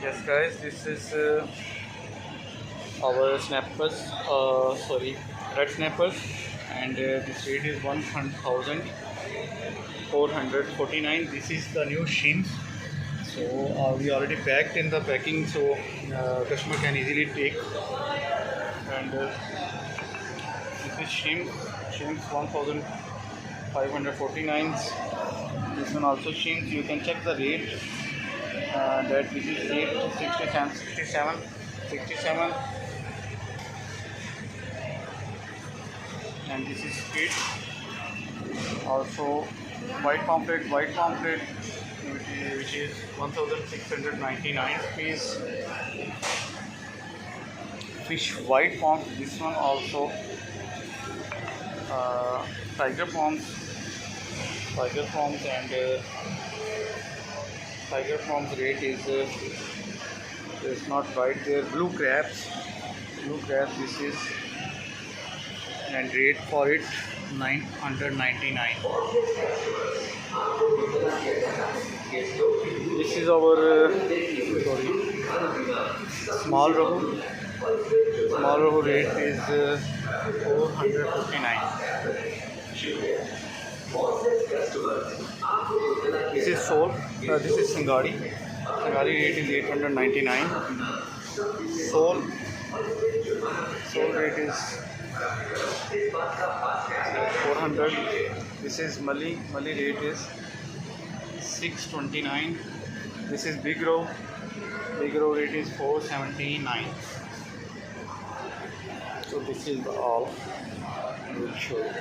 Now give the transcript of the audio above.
Yes, guys, this is our snappers. Sorry, red snappers, and this rate is 1,449. This is the new shrimp. So we already packed in the packing, so customer can easily take. And this is shrimp 1,549. This one also shrimp. You can check the rate. That this is rate 67, and this is it. Also white pomfret, which is 1,699 rupees. Fish white prawns, this one also. Tiger prawns, and tiger prawns rate is not right there. Blue crabs, this is, and rate for it 999. This is our sorry, small rohu. Small rohu rate is 459. This is sole. This is Singari. Singari rate is 899. Sole rate is 400. This is Mali rate is 629. This is big row rate is 479. So this is all I will show you.